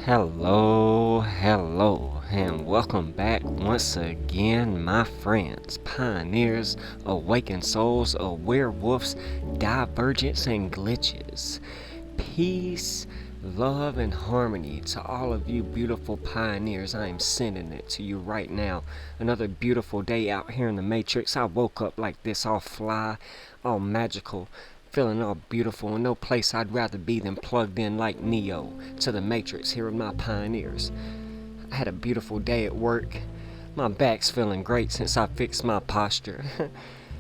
Hello, and welcome back once again, my friends, pioneers, awakened souls, werewolves, divergence, and glitches. Peace, love, and harmony to all of you beautiful pioneers. I am sending it to you right now. Another beautiful day out here in the Matrix. I woke up like this, all fly, all magical, feeling all beautiful, and no place I'd rather be than plugged in like Neo to the Matrix here with my pioneers. I had a beautiful day at work. My back's feeling great since I fixed my posture.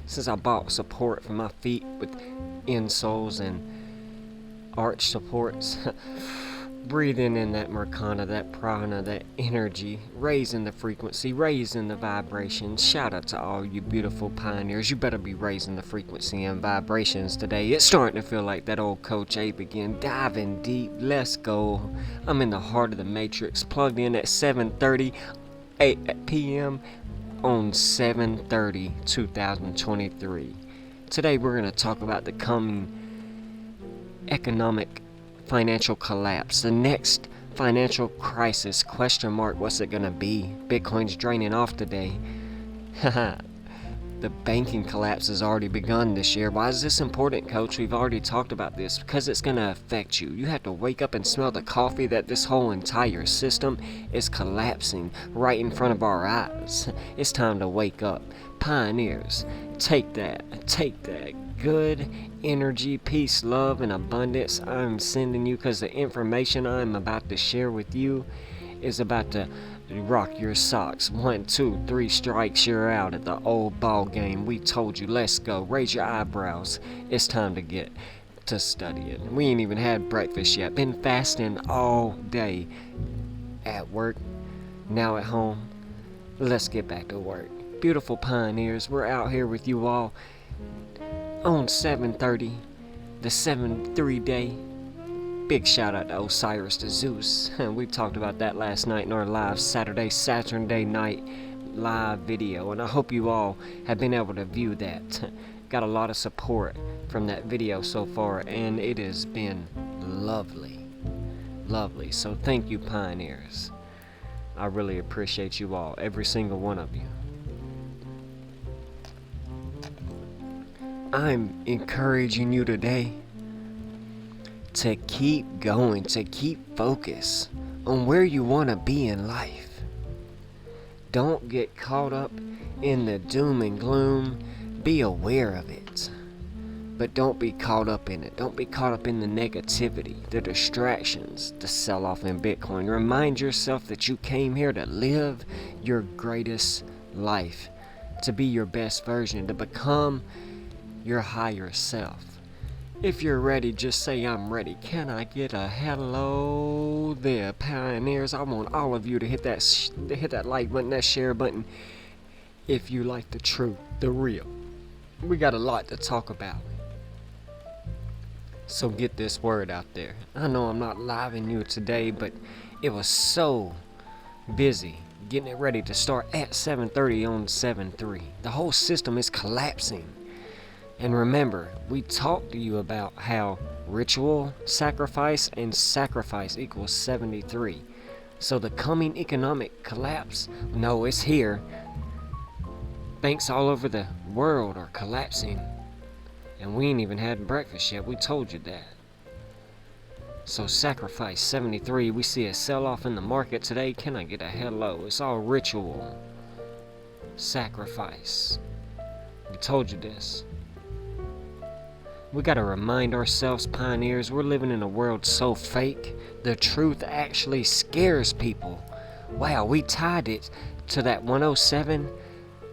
Since I bought support for my feet with insoles and arch supports. Breathing in that Merkana, that prana, that energy, raising the frequency, raising the vibration. Shout out to all you beautiful pioneers. You better be raising the frequency and vibrations today. It's starting to feel like that old Coach Abe again. Diving deep, let's go. I'm in the heart of the Matrix, plugged in at 7:30 p.m. on 7/30/2023. Today we're going to talk about the coming economic financial collapse, the next financial crisis, ? What's it gonna be? Bitcoin's draining off today. The banking collapse has already begun this year. Why is this important, Coach? We've already talked about this. Because it's gonna affect you. You have to wake up and smell the coffee that this whole entire system is collapsing right in front of our eyes. It's time to wake up. Pioneers, take that good energy, peace, love, and abundance I'm sending you, because the information I'm about to share with you is about to rock your socks. 1, 2, 3 strikes, you're out at the old ball game. We told you, let's go. Raise your eyebrows. It's time to get to studying. We ain't even had breakfast yet. Been fasting all day at work, now at home. Let's get back to work. Beautiful pioneers, we're out here with you all on 7:30, the 7/3 day. Big shout out to Osiris, to Zeus. We talked about that last night in our live Saturday night live video, and I hope you all have been able to view that. Got a lot of support from that video so far, and it has been lovely. So thank you, pioneers. I really appreciate you all, every single one of you. I'm encouraging you today to keep going, to keep focused on where you want to be in life. Don't get caught up in the doom and gloom. Be aware of it, but don't be caught up in it. Don't be caught up in the negativity, the distractions, the sell-off in Bitcoin. Remind yourself that you came here to live your greatest life, to be your best version, to become your higher self. If you're ready, just say I'm ready. Can I get a hello there, pioneers? I want all of you to hit that like button, that share button, if you like the truth, the real. We got a lot to talk about, so get this word out there. I know I'm not living you today, but it was so busy getting it ready to start at 7:30 on 7/3. The whole system is collapsing. And remember, we talked to you about how ritual, sacrifice, and sacrifice equals 73. So the coming economic collapse, no, it's here. Banks all over the world are collapsing. And we ain't even had breakfast yet. We told you that. So sacrifice 73. We see a sell-off in the market today. Can I get a hello? It's all ritual. Sacrifice. We told you this. We gotta remind ourselves, pioneers, we're living in a world so fake, the truth actually scares people. Wow, we tied it to that 107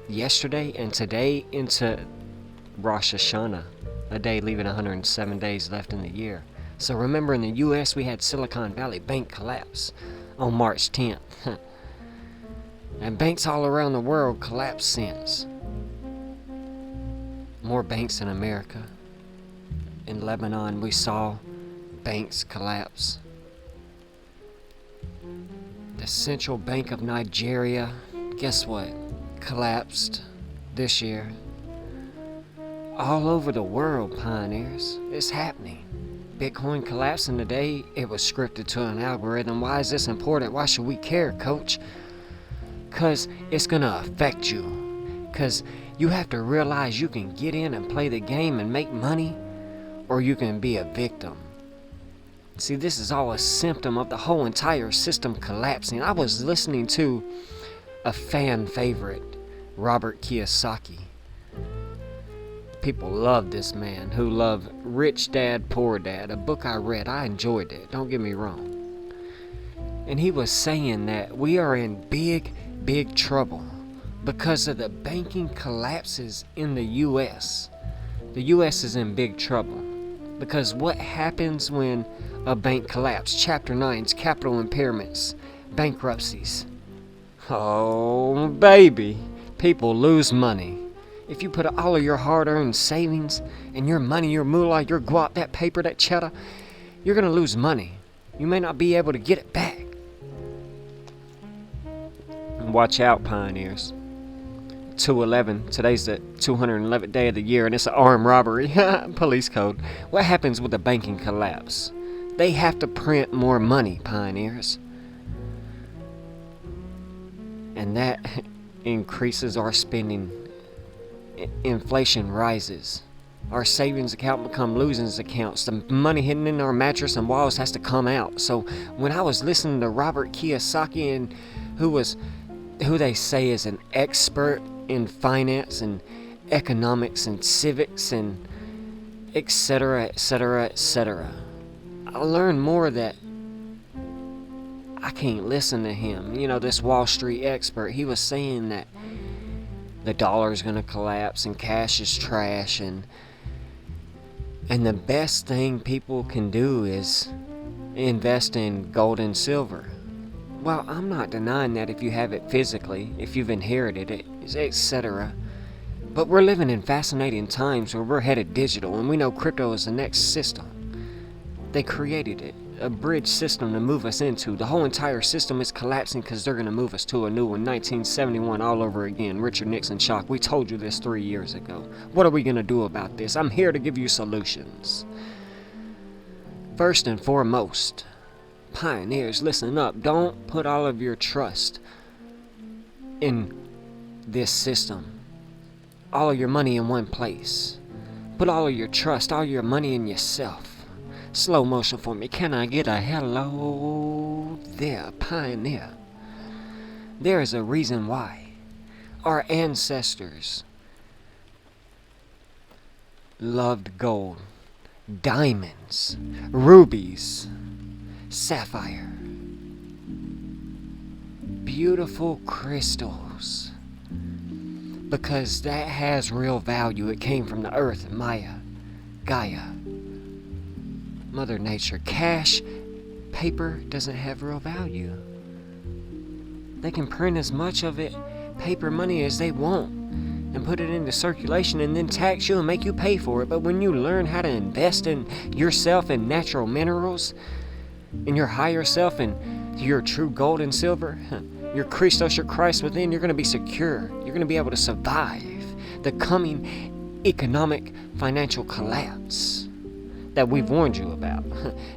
yesterday and today into Rosh Hashanah, a day leaving 107 days left in the year. So remember, in the US we had Silicon Valley Bank collapse on March 10th. And banks all around the world collapsed since. More banks in America. In Lebanon, we saw banks collapse. The Central Bank of Nigeria, guess what? Collapsed this year. All over the world, pioneers, it's happening. Bitcoin collapsing today, it was scripted to an algorithm. Why is this important? Why should we care, coach? Because it's going to affect you. Because you have to realize you can get in and play the game and make money, or you can be a victim. See, this is all a symptom of the whole entire system collapsing. I was listening to a fan favorite, Robert Kiyosaki. People love this man who loved Rich Dad, Poor Dad, a book I read. I enjoyed it, don't get me wrong. And he was saying that we are in big trouble because of the banking collapses in the U.S. The U.S. is in big trouble because what happens when a bank collapses? Chapter 9's capital impairments, bankruptcies. Oh, baby, people lose money. If you put all of your hard-earned savings and your money, your moolah, your guap, that paper, that cheddar, you're going to lose money. You may not be able to get it back. Watch out, pioneers. 211. Today's the 211th day of the year, and it's an armed robbery. Police code. What happens with the banking collapse? They have to print more money, pioneers. And that increases our spending. Inflation rises. Our savings account become losing accounts. The money hidden in our mattress and walls has to come out. So when I was listening to Robert Kiyosaki, and who they say is an expert in finance and economics and civics and etc., I learned more that I can't listen to him. You know, this Wall Street expert, he was saying that the dollar's gonna collapse and cash is trash, and the best thing people can do is invest in gold and silver. Well, I'm not denying that if you have it physically, if you've inherited it, etc. But we're living in fascinating times where we're headed digital, and we know crypto is the next system. They created it, a bridge system to move us into. The whole entire system is collapsing because they're going to move us to a new one. 1971 all over again. Richard Nixon shock. We told you this 3 years ago. What are we going to do about this? I'm here to give you solutions. First and foremost, pioneers, listen up. Don't put all of your trust in this system. All of your money in one place. Put all of your trust, all your money in yourself. Slow motion for me. Can I get a hello there, pioneer? There is a reason why our ancestors loved gold, diamonds, rubies, sapphire, beautiful crystals, because that has real value. It came from the earth, Maya, Gaia, Mother Nature. Cash, paper doesn't have real value. They can print as much of it, paper money, as they want and put it into circulation and then tax you and make you pay for it. But when you learn how to invest in yourself and natural minerals, in your higher self and your true gold and silver, your Christos, your Christ within, you're going to be secure. You're going to be able to survive the coming economic financial collapse that we've warned you about.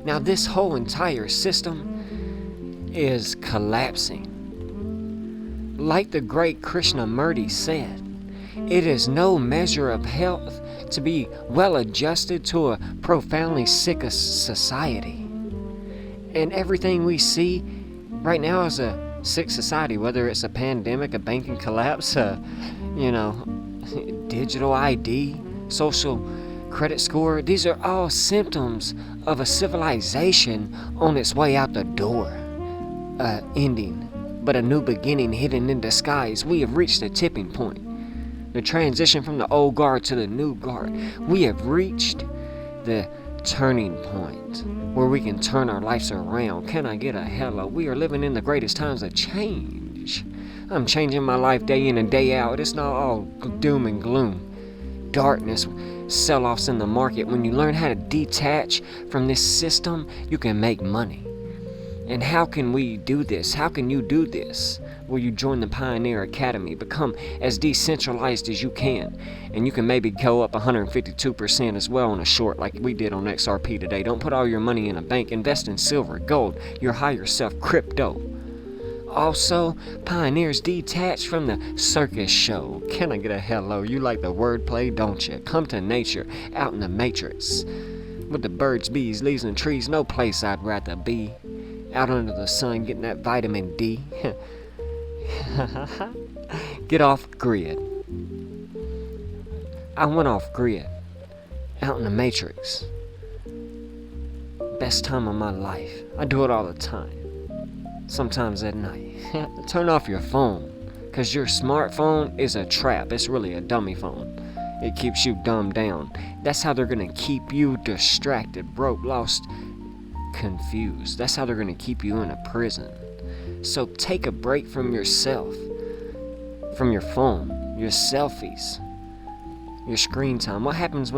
Now, this whole entire system is collapsing. Like the great Krishnamurti said, it is no measure of health to be well adjusted to a profoundly sick society. And everything we see right now is a sick society, whether it's a pandemic, a banking collapse, digital ID, social credit score. These are all symptoms of a civilization on its way out the door, ending, but a new beginning hidden in disguise. We have reached a tipping point. The transition from the old guard to the new guard. We have reached the turning point where we can turn our lives around. Can I get a hello? We are living in the greatest times of change. I'm changing my life day in and day out. It's not all doom and gloom, darkness, sell-offs in the market. When you learn how to detach from this system, you can make money. And how can we do this? How can you do this? Well, you join the Pioneer Academy, become as decentralized as you can, and you can maybe go up 152% as well on a short like we did on XRP today. Don't put all your money in a bank. Invest in silver, gold, your higher self, crypto. Also, Pioneers detached from the circus show. Can I get a hello? You like the wordplay, don't you? Come to nature, out in the matrix. With the birds, bees, leaves, and trees, no place I'd rather be. Out under the sun, getting that vitamin D. Get off grid. I went off grid. Out in the matrix. Best time of my life. I do it all the time. Sometimes at night. Turn off your phone, because your smartphone is a trap. It's really a dummy phone. It keeps you dumbed down. That's how they're going to keep you distracted, broke, lost, confused. That's how they're going to keep you in a prison. So take a break from yourself, from your phone, your selfies, your screen time. What happens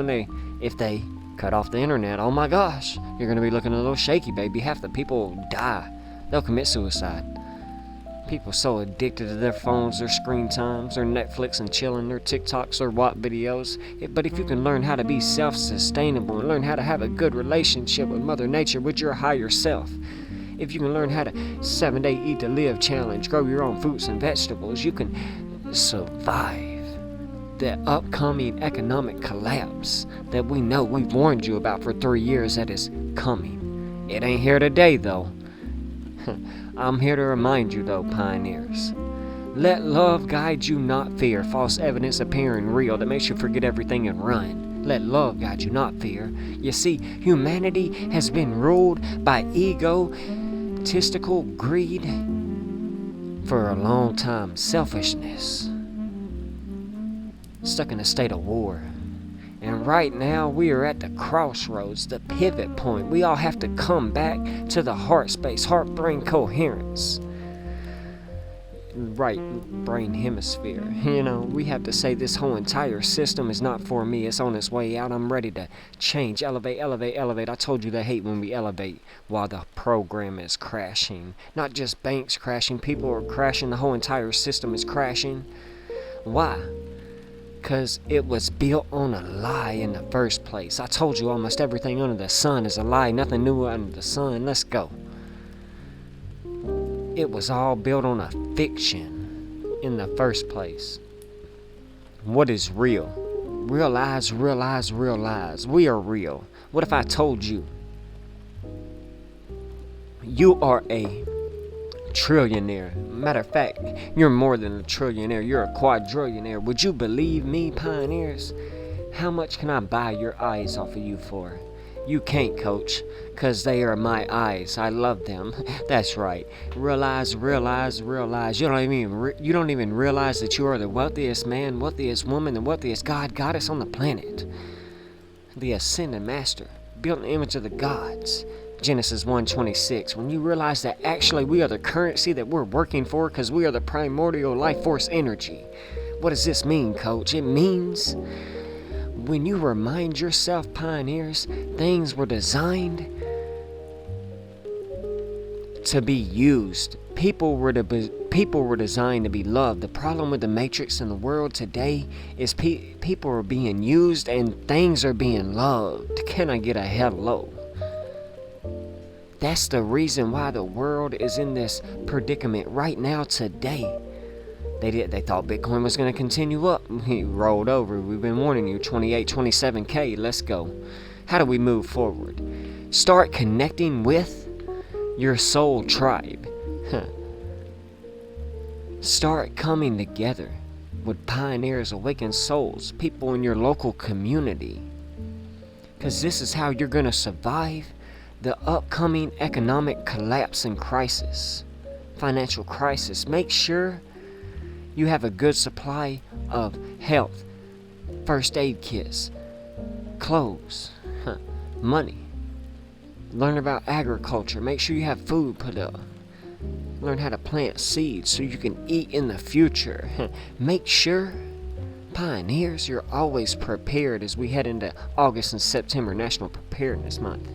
if they cut off the internet? Oh my gosh, you're going to be looking a little shaky, baby. Half the people die. They'll commit suicide. People so addicted to their phones, their screen times, their Netflix and chilling, their TikToks or what videos. But if you can learn how to be self-sustainable and learn how to have a good relationship with Mother Nature, with your higher self, if you can learn how to 7-day eat to live challenge, grow your own fruits and vegetables, you can survive the upcoming economic collapse that we know we've warned you about for 3 years that is coming. It ain't here today though. I'm here to remind you though, pioneers. Let love guide you, not fear. False evidence appearing real that makes you forget everything and run. Let love guide you, not fear. You see, humanity has been ruled by egotistical greed for a long time. Selfishness. Stuck in a state of war. And right now, we are at the crossroads, the pivot point. We all have to come back to the heart space, heart-brain coherence. Right brain hemisphere. You know, we have to say this whole entire system is not for me. It's on its way out. I'm ready to change, elevate, elevate, elevate. I told you they hate when we elevate while the program is crashing. Not just banks crashing, people are crashing. The whole entire system is crashing. Why? Because it was built on a lie in the first place. I told you almost everything under the sun is a lie. Nothing new under the sun. Let's go. It was all built on a fiction in the first place. What is real? Realize, realize, realize. We are real. What if I told you you are a trillionaire? Matter of fact, you're more than a trillionaire. You're a quadrillionaire. Would you believe me, pioneers? How much can I buy your eyes off of you for? You can't, coach, because they are my eyes. I love them. That's right. Realize, realize, realize. You don't even realize that you are the wealthiest man, wealthiest woman, the wealthiest god, goddess on the planet. The ascended master, built in the image of the gods. Genesis 1:26. When you realize that actually we are the currency that we're working for because we are the primordial life force energy. What does this mean, coach? It means when you remind yourself, pioneers, things were designed to be used. People were designed to be loved. The problem with the matrix in the world today is people are being used and things are being loved. Can I get a hello? That's the reason why the world is in this predicament right now today. They thought Bitcoin was going to continue up. He rolled over. We've been warning you. 28, 27K. Let's go. How do we move forward? Start connecting with your soul tribe. Start coming together with pioneers, awakened souls, people in your local community. Because this is how you're going to survive the upcoming economic collapse and crisis, financial crisis. Make sure you have a good supply of health, first aid kits, clothes, money. Learn about agriculture. Make sure you have food put up. Learn how to plant seeds so you can eat in the future. Make sure, pioneers, you're always prepared as we head into August and September, National Preparedness Month,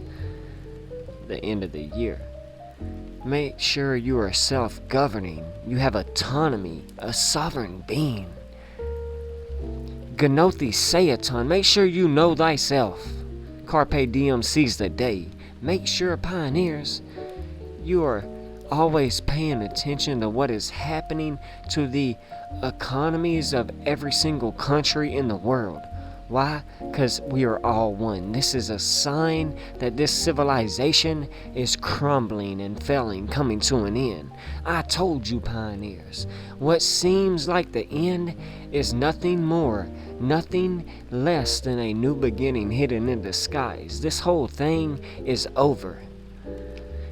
the end of the year. Make sure you are self-governing. You have autonomy, a sovereign being. Gnothi Seaton, make sure you know thyself. Carpe diem, seize the day. Make sure, pioneers, you are always paying attention to what is happening to the economies of every single country in the world. Why? Because we are all one. This is a sign that this civilization is crumbling and failing, coming to an end. I told you, pioneers, what seems like the end is nothing more, nothing less than a new beginning hidden in disguise. This whole thing is over.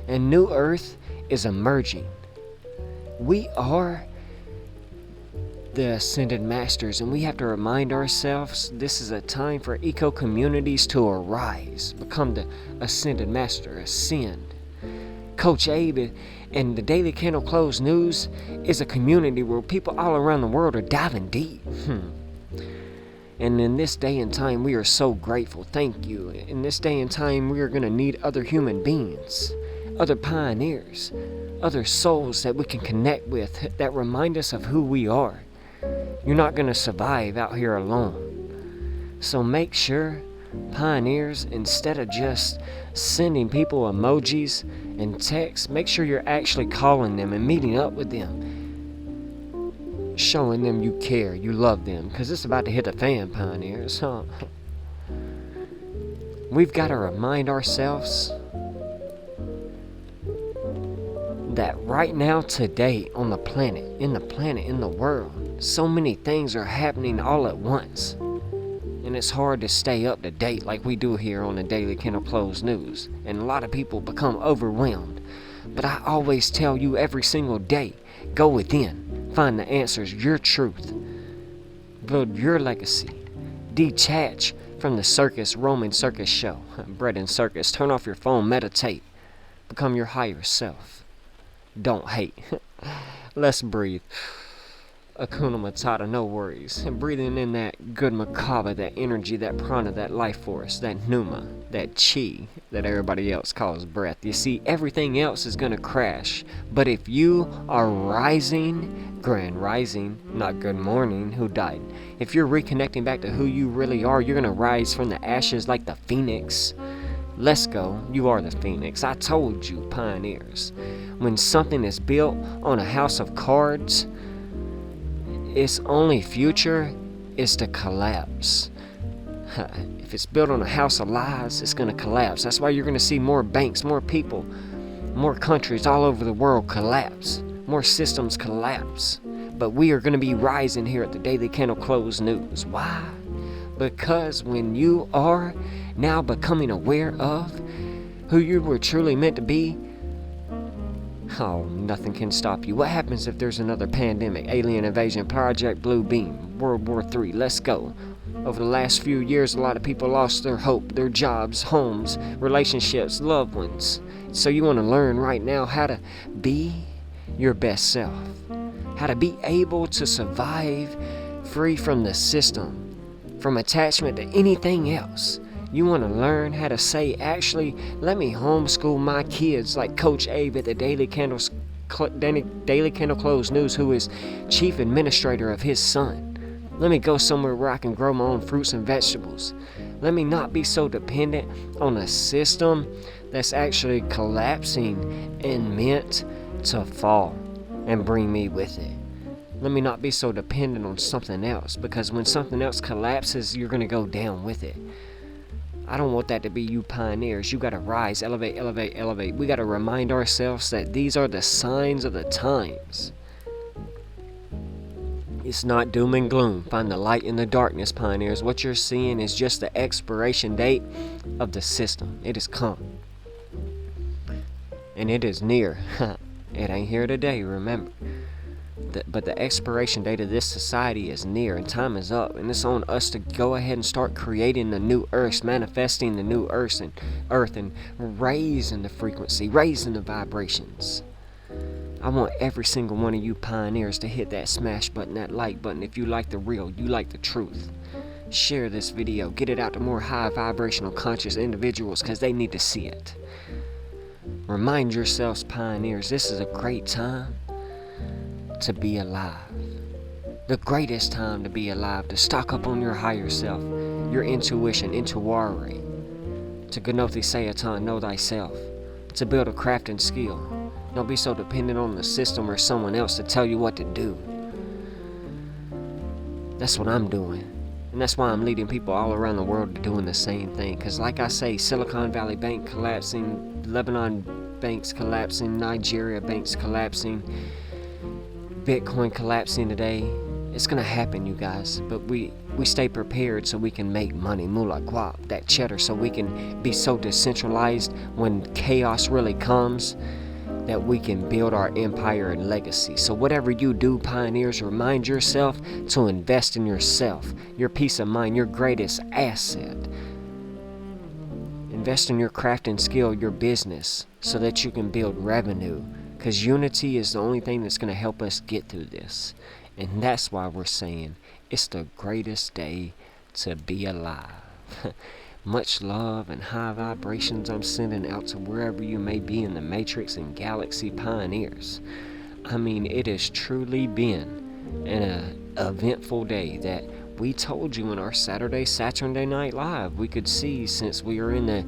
And new earth is emerging. We are the ascended masters, and we have to remind ourselves this is a time for eco communities to arise, become the ascended master, ascend. Coach Abe and the Daily Candle Close News is a community where people all around the world are diving deep. And in this day and time, we are so grateful. Thank you. In this day and time, we are going to need other human beings, other pioneers, other souls that we can connect with that remind us of who we are. You're not going to survive out here alone. So make sure, pioneers, instead of just sending people emojis and texts, make sure you're actually calling them and meeting up with them. Showing them you care, you love them. Because it's about to hit the fan, pioneers. We've got to remind ourselves that right now, today, on the planet, in the world, so many things are happening all at once. And it's hard to stay up to date like we do here on the Daily Candle Close News. And a lot of people become overwhelmed. But I always tell you every single day, go within, find the answers, your truth. Build your legacy. Detach from the Roman circus show, bread and circus. Turn off your phone, meditate. Become your higher self. Don't hate. Let's breathe. Akuna Matata, no worries. And breathing in that good macabre, that energy, that prana, that life force, that pneuma, that chi that everybody else calls breath. You see, everything else is going to crash. But if you are rising, grand rising, not good morning, who died? If you're reconnecting back to who you really are, you're going to rise from the ashes like the phoenix. Let's go. You are the phoenix. I told you, pioneers. When something is built on a house of cards, its only future is to collapse. If it's built on a house of lies, it's going to collapse. That's why you're going to see more banks, more people, more countries all over the world collapse. More systems collapse. But we are going to be rising here at the Daily Candle Close News. Why? Because when you are now becoming aware of who you were truly meant to be, oh, nothing can stop you. What happens if there's another pandemic, alien invasion, Project Blue Beam, World War III? Let's go. Over the last few years, a lot of people lost their hope, their jobs, homes, relationships, loved ones. So you want to learn right now how to be your best self. How to be able to survive free from the system, from attachment to anything else. You want to learn how to say, actually, let me homeschool my kids like Coach Abe at the Daily Candle Close News, who is chief administrator of his son. Let me go somewhere where I can grow my own fruits and vegetables. Let me not be so dependent on a system that's actually collapsing and meant to fall and bring me with it. Let me not be so dependent on something else, because when something else collapses, you're going to go down with it. I don't want that to be you pioneers. You got to rise, elevate, elevate, elevate. We got to remind ourselves that these are the signs of the times. It's not doom and gloom. Find the light in the darkness, pioneers. What you're seeing is just the expiration date of the system. It has come. And it is near. It ain't here today, remember. But the expiration date of this society is near, and time is up, and it's on us to go ahead and start creating the new earth, manifesting the new earth and raising the frequency, raising the vibrations. I want every single one of you pioneers to hit that smash button, that like button, if you like the real, you like the truth. Share this video, get it out to more high vibrational conscious individuals, because they need to see it. Remind yourselves, pioneers, this is a great time to be alive. The greatest time to be alive, to stock up on your higher self, your intuition, intuari, to gnothi sayatan, know thyself, to build a craft and skill. Don't be so dependent on the system or someone else to tell you what to do. That's what I'm doing. And that's why I'm leading people all around the world to doing the same thing. Because like I say, Silicon Valley Bank collapsing, Lebanon banks collapsing, Nigeria banks collapsing, Bitcoin collapsing today. It's going to happen, you guys. But we stay prepared so we can make money, moolah guap, that cheddar, so we can be so decentralized when chaos really comes, that we can build our empire and legacy. So whatever you do, pioneers, remind yourself to invest in yourself, your peace of mind, your greatest asset. Invest in your craft and skill, your business, so that you can build revenue. Because unity is the only thing that's going to help us get through this. And that's why we're saying it's the greatest day to be alive. Much love and high vibrations I'm sending out to wherever you may be in the matrix and galaxy, pioneers. I mean, it has truly been an eventful day that we told you in our Saturday Night Live we could see, since we are in the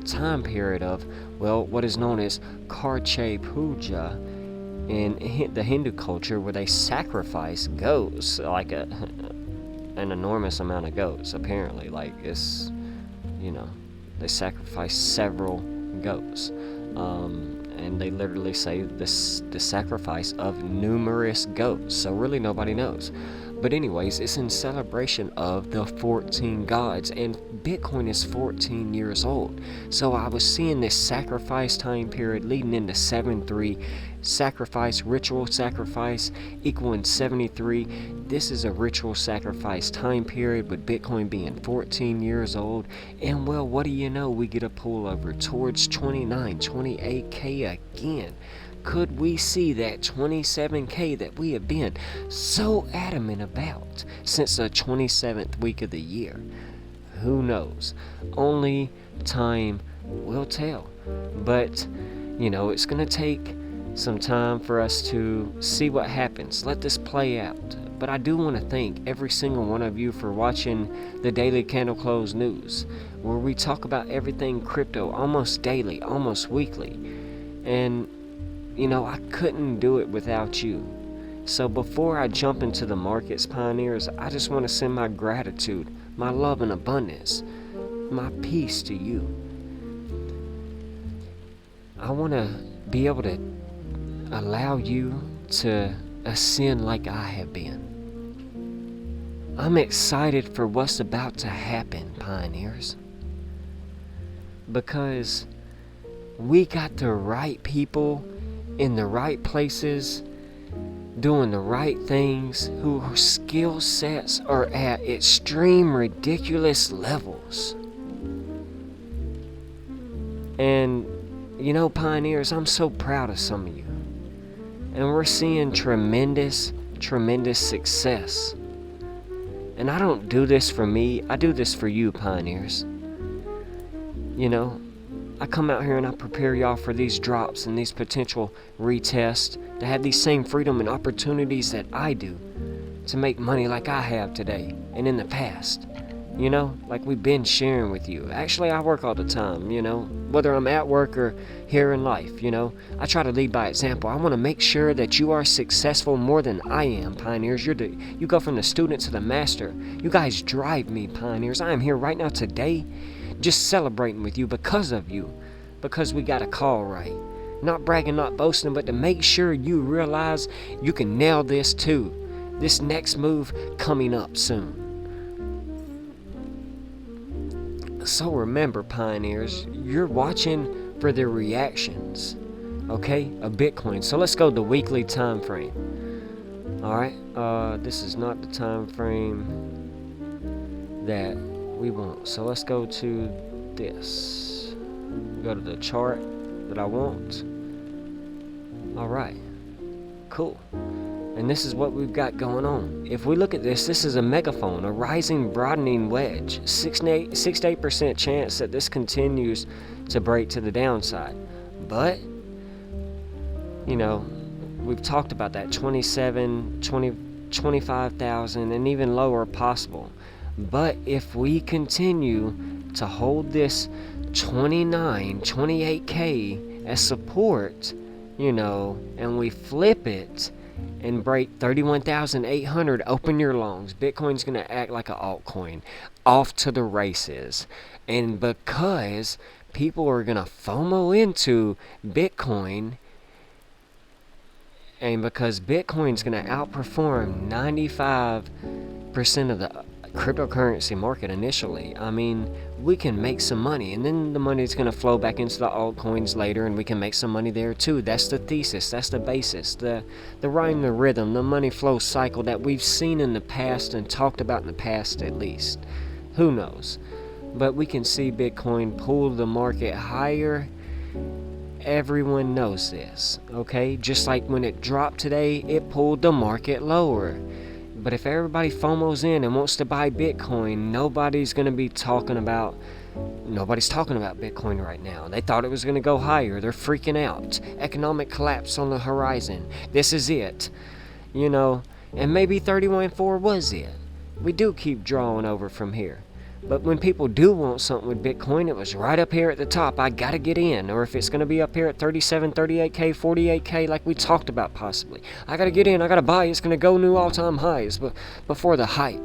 time period of, well, what is known as Karche Puja in the Hindu culture, where they sacrifice goats, like an enormous amount of goats, apparently. Like, it's, they sacrifice several goats, and they literally say the sacrifice of numerous goats, so really nobody knows. But anyways, it's in celebration of the 14 gods, and Bitcoin is 14 years old. So I was seeing this sacrifice time period leading into 7-3, sacrifice, ritual sacrifice, equaling 73. This is a ritual sacrifice time period, with Bitcoin being 14 years old. And well, what do you know? We get a pullover towards 29, 28K again. Could we see that 27K that we have been so adamant about since the 27th week of the year? Who knows? Only time will tell. But, it's going to take some time for us to see what happens. Let this play out. But I do want to thank every single one of you for watching the Daily Candle Close News, where we talk about everything crypto almost daily, almost weekly. And I couldn't do it without you. So before I jump into the markets, pioneers, I just want to send my gratitude, my love and abundance, my peace to you. I want to be able to allow you to ascend like I have been. I'm excited for what's about to happen, pioneers, because we got the right people in the right places, doing the right things, whose skill sets are at extreme ridiculous levels. And pioneers, I'm so proud of some of you, and we're seeing tremendous success. And I don't do this for me, I do this for you, pioneers. I come out here and I prepare y'all for these drops and these potential retests, to have these same freedom and opportunities that I do, to make money like I have today and in the past. Like we've been sharing with you. Actually, I work all the time, whether I'm at work or here in life, I try to lead by example. I want to make sure that you are successful more than I am, pioneers. You go from the student to the master. You guys drive me, pioneers. I am here right now today, just celebrating with you because of you, because we got a call right. Not bragging, not boasting, but to make sure you realize you can nail this too. This next move coming up soon. So remember, pioneers, you're watching for the reactions, okay, of Bitcoin. So let's go to the weekly time frame. Alright, this is not the time frame that we want. So let's go to this. Go to the chart that I want. Alright, cool. And this is what we've got going on. If we look at this, this is a megaphone, a rising, broadening wedge. 6 to 8% chance that this continues to break to the downside. But, you know, we've talked about that 27, 20, 25,000 and even lower possible. But if we continue to hold this 29, 28K as support, you know, and we flip it and break 31,800, open your lungs. Bitcoin's going to act like an altcoin, off to the races. And because people are going to FOMO into Bitcoin, and because Bitcoin's going to outperform 95% of the cryptocurrency market initially, I mean, we can make some money, and then the money's going to flow back into the altcoins later, and we can make some money there too. That's the thesis, that's the basis, the rhyme, the rhythm, the money flow cycle that we've seen in the past and talked about in the past at least. Who knows? But we can see Bitcoin pull the market higher. Everyone knows this, okay? Just like when it dropped today, it pulled the market lower. But if everybody FOMOs in and wants to buy Bitcoin, nobody's talking about Bitcoin right now. They thought it was going to go higher. They're freaking out. Economic collapse on the horizon. This is it. You know, and maybe 31.4 was it. We do keep drawing over from here. But when people do want something with Bitcoin, it was right up here at the top. I gotta get in. Or if it's gonna be up here at 37, 38K, 48K, like we talked about possibly, I gotta get in, I gotta buy. It's gonna go new all-time highs. But before the hype,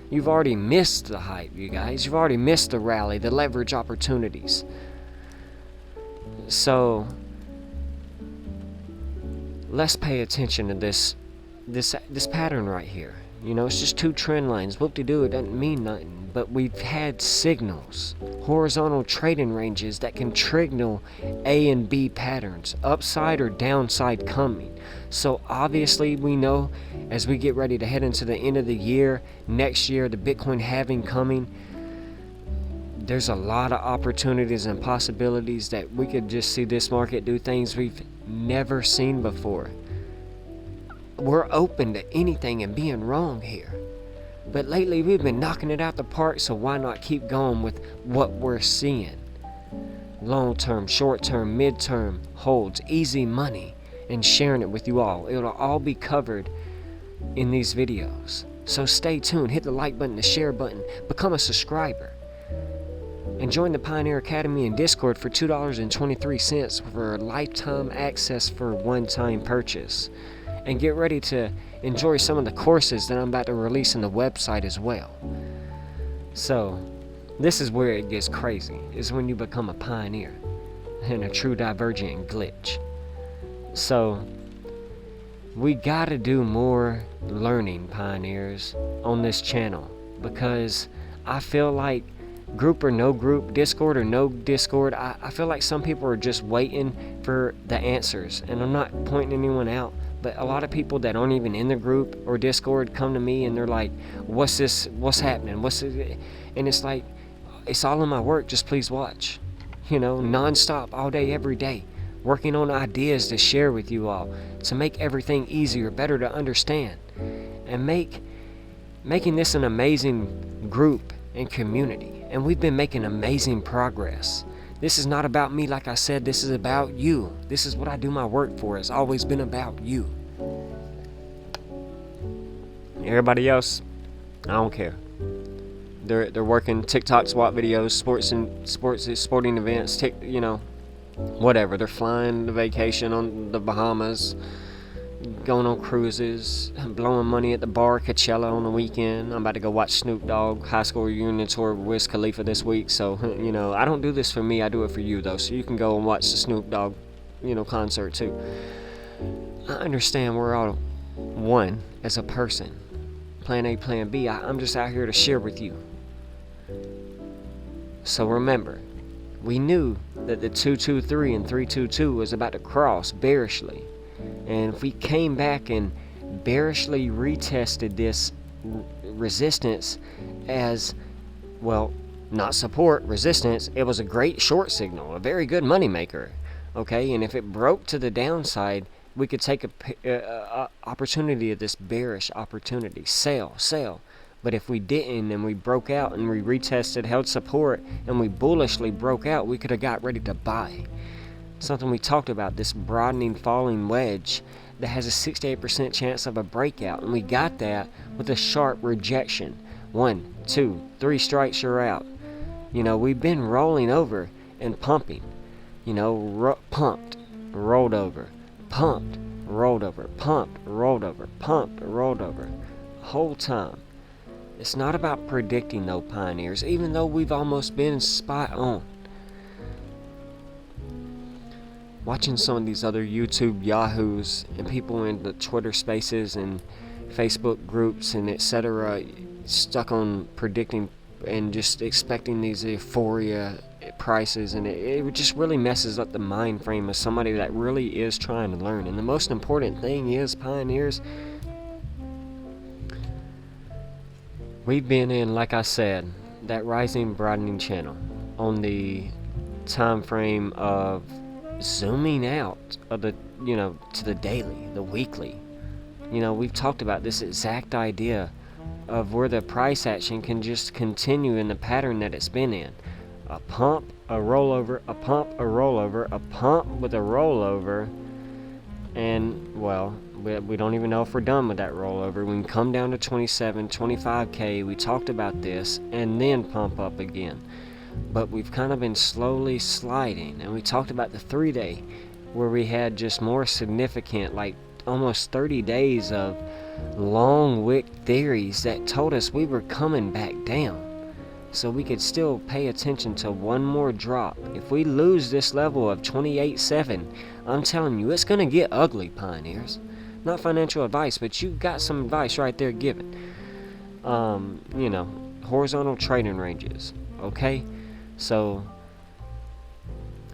you've already missed the hype, you guys. You've already missed the rally, the leverage opportunities. So let's pay attention to this pattern right here. You know, it's just two trend lines. Whoop-de-doo, it doesn't mean nothing. But we've had signals, horizontal trading ranges that can trigger A and B patterns, upside or downside coming. So obviously we know as we get ready to head into the end of the year, next year, the Bitcoin halving coming, there's a lot of opportunities and possibilities that we could just see this market do things we've never seen before. We're open to anything and being wrong here. But lately we've been knocking it out the park, so why not keep going with what we're seeing? Long-term, short-term, mid-term holds, easy money, and sharing it with you all. It'll all be covered in these videos. So stay tuned, hit the like button, the share button, become a subscriber, and join the Pioneer Academy in Discord for $2.23 for lifetime access for one-time purchase. And get ready to enjoy some of the courses that I'm about to release on the website as well. So, this is where it gets crazy, is when you become a pioneer and a true divergent glitch. So, we gotta do more learning, pioneers, on this channel, because I feel like group or no group, Discord or no Discord, I feel like some people are just waiting for the answers, and I'm not pointing anyone out. But a lot of people that aren't even in the group or Discord come to me and they're like, what's this? What's happening? And it's like, it's all in my work. Just please watch. You know, nonstop, all day, every day. Working on ideas to share with you all. To make everything easier, better to understand. And making this an amazing group and community. And we've been making amazing progress. This is not about me, like I said, this is about you. This is what I do my work for. It's always been about you. Everybody else, I don't care. They're working TikTok swap videos, sporting events, you know, whatever. They're flying to vacation on the Bahamas, going on cruises, blowing money at the bar, Coachella on the weekend. I'm about to go watch Snoop Dogg high school reunion tour with Wiz Khalifa this week. So, you know, I don't do this for me. I do it for you, though. So you can go and watch the Snoop Dogg, you know, concert, too. I understand we're all one as a person. Plan A, Plan B. I'm just out here to share with you. So remember, we knew that the 223 and 322 was about to cross bearishly. And if we came back and bearishly retested this resistance as, well, not support, resistance, it was a great short signal, a very good money maker, okay? And if it broke to the downside, we could take a opportunity of this bearish opportunity, sell. But if we didn't and we broke out and we retested, held support, and we bullishly broke out, we could have got ready to buy something we talked about, this broadening falling wedge that has a 68% chance of a breakout, and we got that with a sharp rejection. 1, 2, 3 strikes, you're out. We've been rolling over and pumping. Pumped, rolled over, pumped, rolled over, pumped, rolled over, pumped, rolled over. Whole time. It's not about predicting, though, pioneers, even though we've almost been spot on. Watching some of these other YouTube yahoos and people in the Twitter spaces and Facebook groups and etc. stuck on predicting and just expecting these euphoria prices, and it just really messes up the mind frame of somebody that really is trying to learn. And the most important thing is, pioneers, we've been in, like I said, that rising broadening channel on the time frame of zooming out of the to the daily, the weekly. We've talked about this exact idea of where the price action can just continue in the pattern that it's been in. A pump, a rollover, a pump, a rollover, a pump with a rollover, and well, we don't even know if we're done with that rollover. We can come down to 27, 25k. We talked about this, and then pump up again. But we've kind of been slowly sliding, and we talked about the 3-day, where we had just more significant, like almost 30 days of long wick theories that told us we were coming back down. So we could still pay attention to one more drop. If we lose this level of 28.7, I'm telling you, it's gonna get ugly, pioneers. Not financial advice, but you got some advice right there given. Horizontal trading ranges, okay? So,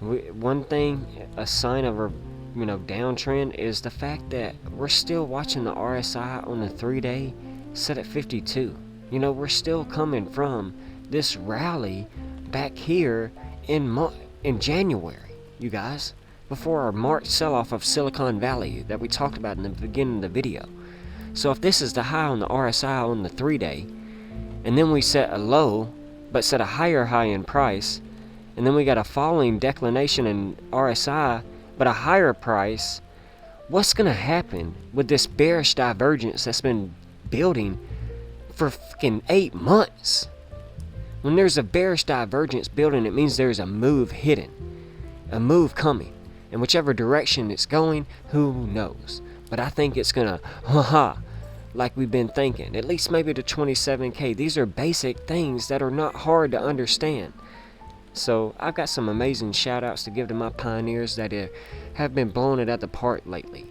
one thing, a sign of a downtrend, is the fact that we're still watching the RSI on the 3-day set at 52. We're still coming from this rally back here in January, you guys, before our March sell-off of Silicon Valley that we talked about in the beginning of the video. So if this is the high on the RSI on the 3-day, and then we set a low, but set a higher high in price, and then we got a falling declination in RSI, but a higher price, what's going to happen with this bearish divergence that's been building for fucking 8 months? When there's a bearish divergence building, it means there's a move hidden, a move coming. And whichever direction it's going, who knows? But I think it's going to, like we've been thinking, at least maybe to 27k. These are basic things that are not hard to understand. So I've got some amazing shout outs to give to my pioneers that have been blowing it at the park lately,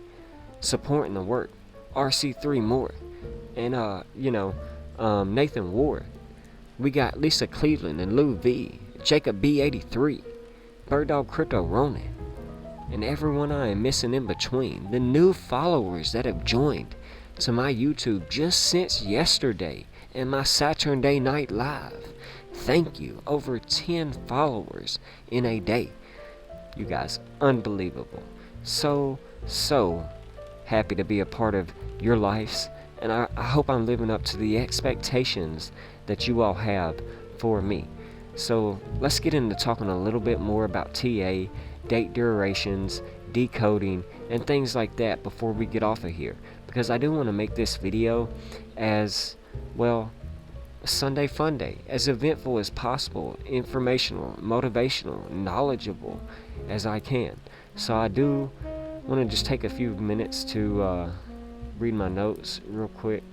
supporting the work. RC3 Moore, and Nathan Ward. We got Lisa Cleveland and Lou V, Jacob B83, Bird Dog Crypto Ronan, and everyone I am missing in between. The new followers that have joined to my YouTube just since yesterday and my Saturn Day Night Live. Thank you. Over 10 followers in a day. You guys, unbelievable. So happy to be a part of your lives, and I hope I'm living up to the expectations that you all have for me. So let's get into talking a little bit more about TA, date durations, decoding, and things like that before we get off of here, because I do want to make this video as well Sunday Fun Day, as eventful as possible, informational, motivational, knowledgeable as I can. So I do want to just take a few minutes to read my notes real quick.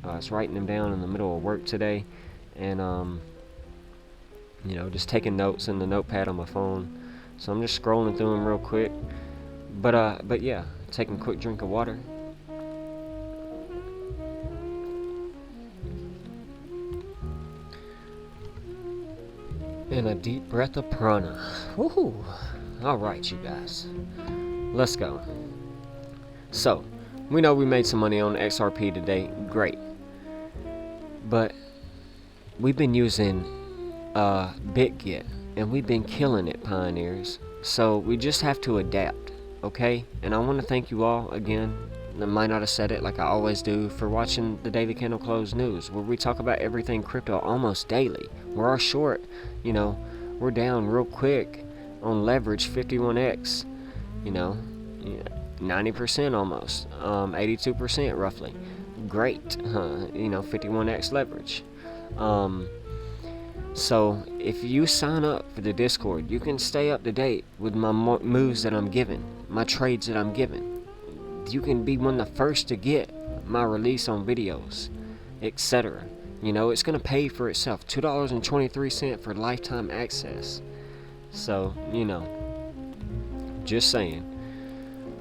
I was writing them down in the middle of work today, and just taking notes in the notepad on my phone. So I'm just scrolling through them real quick. But yeah, taking a quick drink of water. And a deep breath of prana. Woohoo! Alright, you guys. Let's go. So, we know we made some money on XRP today. Great. But we've been using BitGet, and we've been killing it, pioneers. So we just have to adapt, okay? And I want to thank you all again. I might not have said it like I always do, for watching the Daily Candle Close News, where we talk about everything crypto almost daily. We're short, we're down real quick on leverage 51x you know, 90% almost, 82% roughly. Great, 51x leverage. So if you sign up for the Discord, you can stay up to date with my moves that I'm giving, my trades that I'm giving. You can be one of the first to get my release on videos, etc. It's going to pay for itself. $2.23 for lifetime access. So, just saying.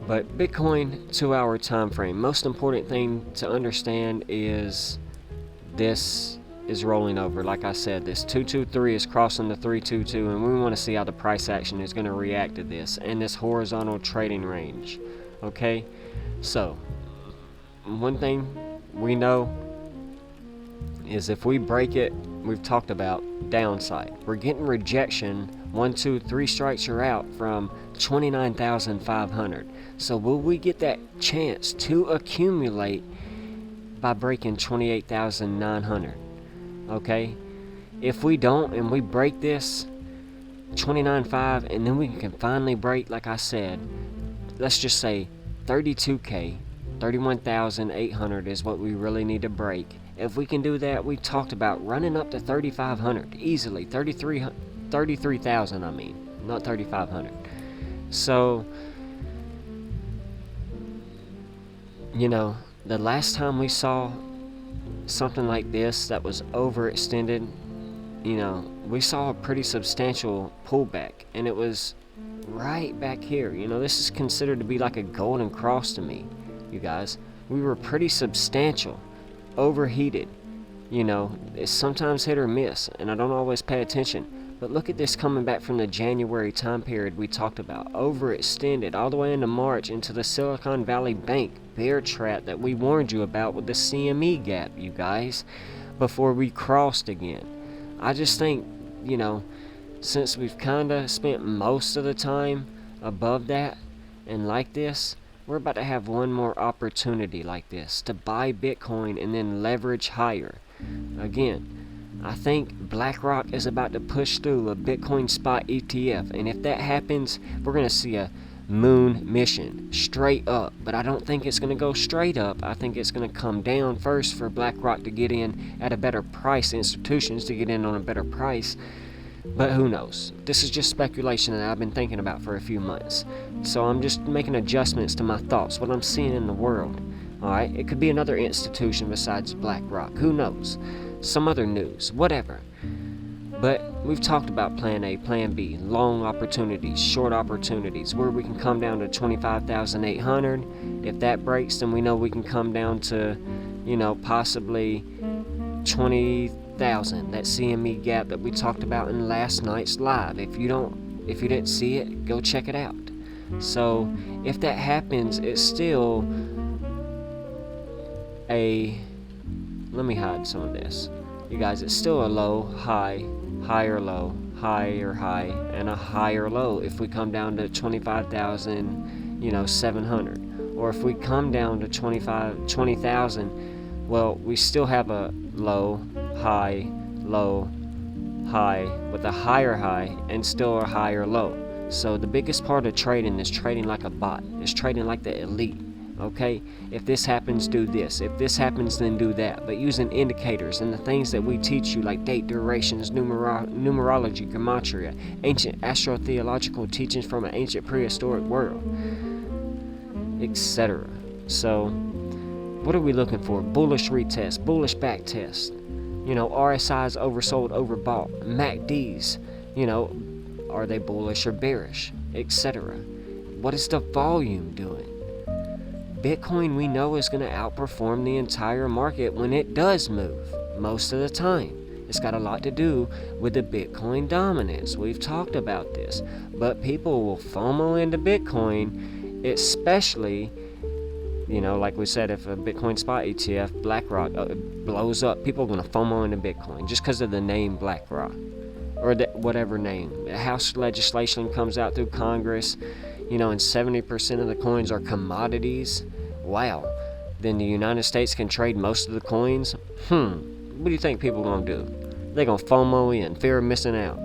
But Bitcoin 2-hour time frame. Most important thing to understand is this is rolling over. Like I said, this 223 is crossing the 322, and we want to see how the price action is going to react to this and this horizontal trading range. Okay? So, one thing we know is if we break it, we've talked about downside. We're getting rejection. 1, 2, 3 strikes are out from 29,500. So will we get that chance to accumulate by breaking 28,900? Okay? If we don't and we break this 29.5 and then we can finally break, like I said, let's just say 32K, 31,800 is what we really need to break. If we can do that, we talked about running up to 3,500 easily. 33,000, I mean, not 3,500. So, the last time we saw something like this that was overextended, we saw a pretty substantial pullback, and it was right back here. This is considered to be like a golden cross to me, you guys. We were pretty substantial, overheated. It's sometimes hit or miss, and I don't always pay attention. But look at this coming back from the January time period we talked about. Overextended all the way into March into the Silicon Valley Bank bear trap that we warned you about with the CME gap, you guys, before we crossed again. I just think, since we've kind of spent most of the time above that and like this, we're about to have one more opportunity like this to buy Bitcoin and then leverage higher. Again, I think BlackRock is about to push through a Bitcoin spot ETF, and if that happens, we're going to see a moon mission straight up. But I don't think it's going to go straight up. I think it's going to come down first for BlackRock to get in at a better price, institutions to get in on a better price. But who knows? This is just speculation that I've been thinking about for a few months. So I'm just making adjustments to my thoughts, what I'm seeing in the world. Alright, it could be another institution besides BlackRock. Who knows? Some other news, whatever. But we've talked about plan A, plan B, long opportunities, short opportunities, where we can come down to 25,800. If that breaks, then we know we can come down to, possibly 20,000. That CME gap that we talked about in last night's live. If you didn't see it, go check it out. So if that happens, it's still let me hide some of this. You guys, it's still a low, high, higher low, higher high, and a higher low if we come down to 25,700. Or if we come down to 20,000, well, we still have a low, high, with a higher high and still a higher low. So the biggest part of trading is trading like a bot. It's trading like the elite. Okay, if this happens, do this. If this happens, then do that. But using indicators and the things that we teach you, like date, durations, numerology, gematria, ancient astrotheological teachings from an ancient prehistoric world, etc. So, what are we looking for? Bullish retest, bullish back test. RSI's oversold, overbought. MACDs, are they bullish or bearish, etc. What is the volume doing? Bitcoin, we know, is going to outperform the entire market when it does move, most of the time. It's got a lot to do with the Bitcoin dominance. We've talked about this. But people will FOMO into Bitcoin, especially, like we said, if a Bitcoin spot ETF, BlackRock, blows up, people are going to FOMO into Bitcoin just because of the name BlackRock. Or whatever name. The House legislation comes out through Congress, and 70% of the coins are commodities. Wow. Then the United States can trade most of the coins? What do you think people are going to do? They're going to FOMO in, fear of missing out.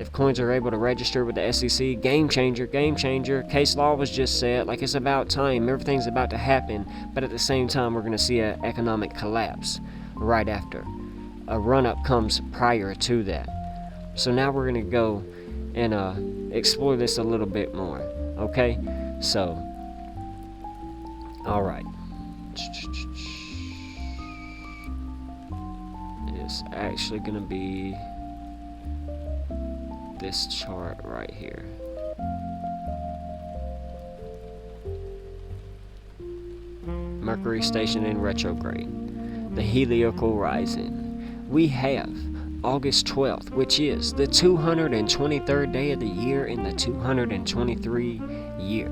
If coins are able to register with the SEC, game changer, game changer. Case law was just set, like it's about time. Everything's about to happen, but at the same time, we're going to see an economic collapse right after. A run-up comes prior to that. So now we're going to go and explore this a little bit more, okay? So, alright. It's actually going to be this chart right here. Mercury station in retrograde. The heliacal rising. We have August 12th, which is the 223rd day of the year in the 223 year.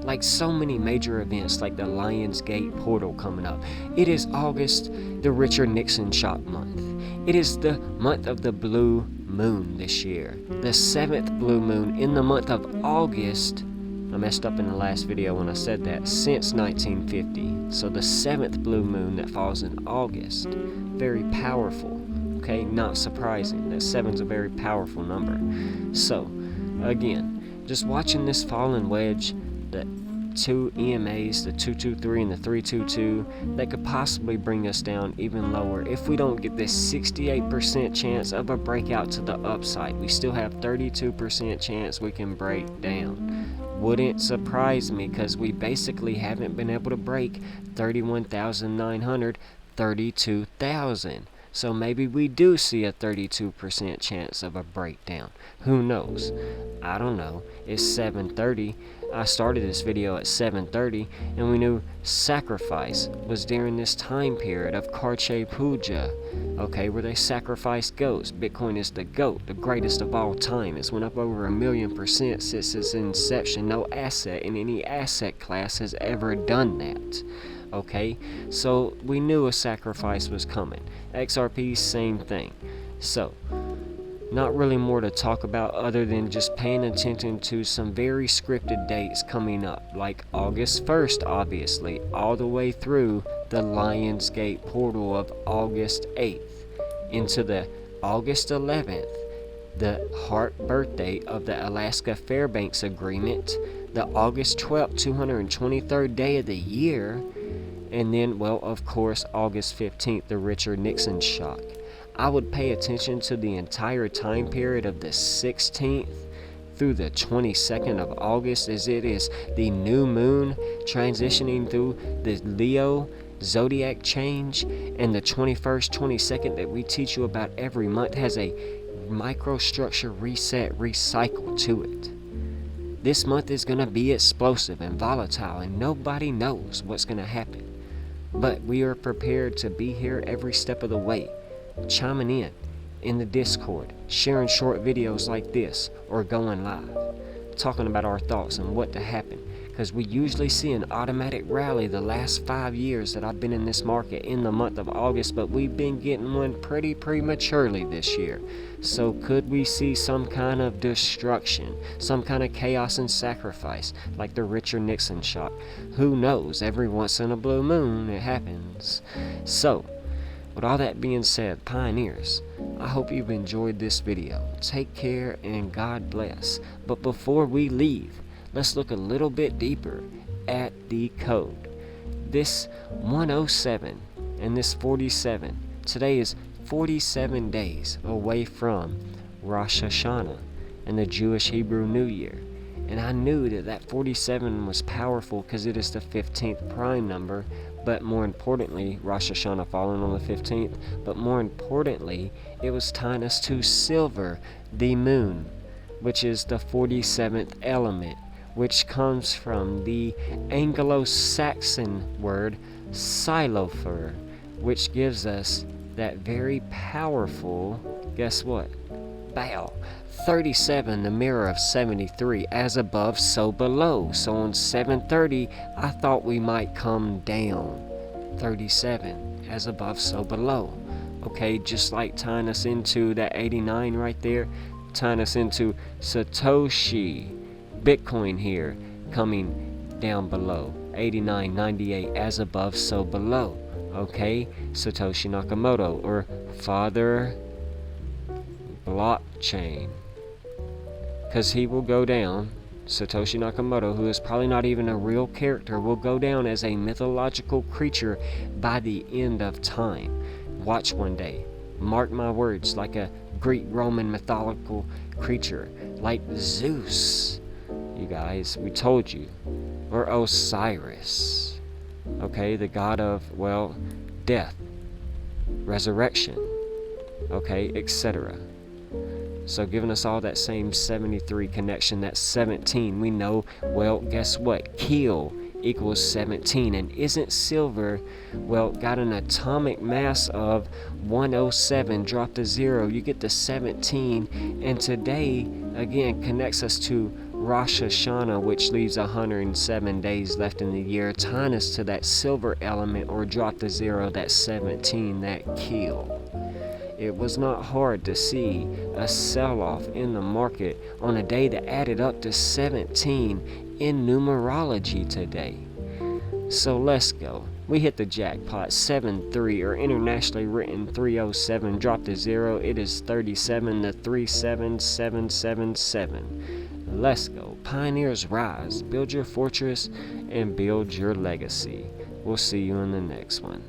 Like so many major events like the Lions Gate portal coming up. It is August, the Richard Nixon shot month. It is the month of the blue moon this year. The 7th blue moon in the month of August. I messed up in the last video when I said that. Since 1950. So the 7th blue moon that falls in August. Very powerful. Okay, not surprising. That 7's a very powerful number. So, again, just watching this fallen wedge, the two EMAs, the 223 and the 322, that could possibly bring us down even lower if we don't get this 68% chance of a breakout to the upside. We still have 32% chance we can break down. Wouldn't surprise me, because we basically haven't been able to break 31,900, 32,000. So maybe we do see a 32% chance of a breakdown. Who knows? I don't know. It's 7:30. I started this video at 7:30, and we knew sacrifice was during this time period of Karche Puja, okay, where they sacrifice goats. Bitcoin is the GOAT, the greatest of all time. It's went up over 1,000,000% since its inception. No asset in any asset class has ever done that. Okay, so we knew a sacrifice was coming. XRP, same thing. So, not really more to talk about other than just paying attention to some very scripted dates coming up, like August 1st, obviously, all the way through the Lions Gate portal of August 8th into the August 11th, the heart birthday of the Alaska Fairbanks Agreement, the August 12th, 223rd day of the year, and then, well, of course, August 15th, the Richard Nixon shock. I would pay attention to the entire time period of the 16th through the 22nd of August, as it is the new moon transitioning through the Leo zodiac change, and the 21st, 22nd that we teach you about every month has a microstructure reset recycle to it. This month is going to be explosive and volatile, and nobody knows what's going to happen. But we are prepared to be here every step of the way, chiming in the Discord, sharing short videos like this, or going live, talking about our thoughts and what to happen. Because we usually see an automatic rally the last 5 years that I've been in this market in the month of August, but we've been getting one pretty prematurely this year. So could we see some kind of destruction, some kind of chaos and sacrifice, like the Richard Nixon shock? Who knows? Every once in a blue moon it happens. So, with all that being said, pioneers, I hope you've enjoyed this video. Take care and God bless. But before we leave, let's look a little bit deeper at the code. This 107 and this 47. Today is 47 days away from Rosh Hashanah and the Jewish Hebrew New Year. And I knew that 47 was powerful because it is the 15th prime number, but more importantly, Rosh Hashanah falling on the 15th, but more importantly, it was tying us to silver, the moon, which is the 47th element, which comes from the Anglo-Saxon word silofer, which gives us that very powerful, guess what? Bow. 37, the mirror of 73, as above, so below. So on 7:30, I thought we might come down. 37, as above, so below. Okay, just like tying us into that 89 right there, tying us into Satoshi, Bitcoin here, coming down below. 89, 98, as above, so below. Okay, Satoshi Nakamoto, or Father Blockchain. because he will go down. Satoshi Nakamoto, who is probably not even a real character, will go down as a mythological creature by the end of time. Watch one day. Mark my words, like a Greek Roman mythological creature, like Zeus. You guys, we told you. Or Osiris. Okay, the god of, well, death, resurrection, okay, etc. So giving us all that same 73 connection, that 17, we know, well, guess what? Kill equals 17. And isn't silver, well, got an atomic mass of 107, drop the 0, you get the 17. And today, again, connects us to Rosh Hashanah, which leaves 107 days left in the year, tying us to that silver element, or drop the 0, that 17, that kill. It was not hard to see a sell-off in the market on a day that added up to 17 in numerology today. So let's go. We hit the jackpot, 7-3, or internationally written 307, drop the 0, it is 37 to 37777. Let's go. Pioneers rise, build your fortress, and build your legacy. We'll see you in the next one.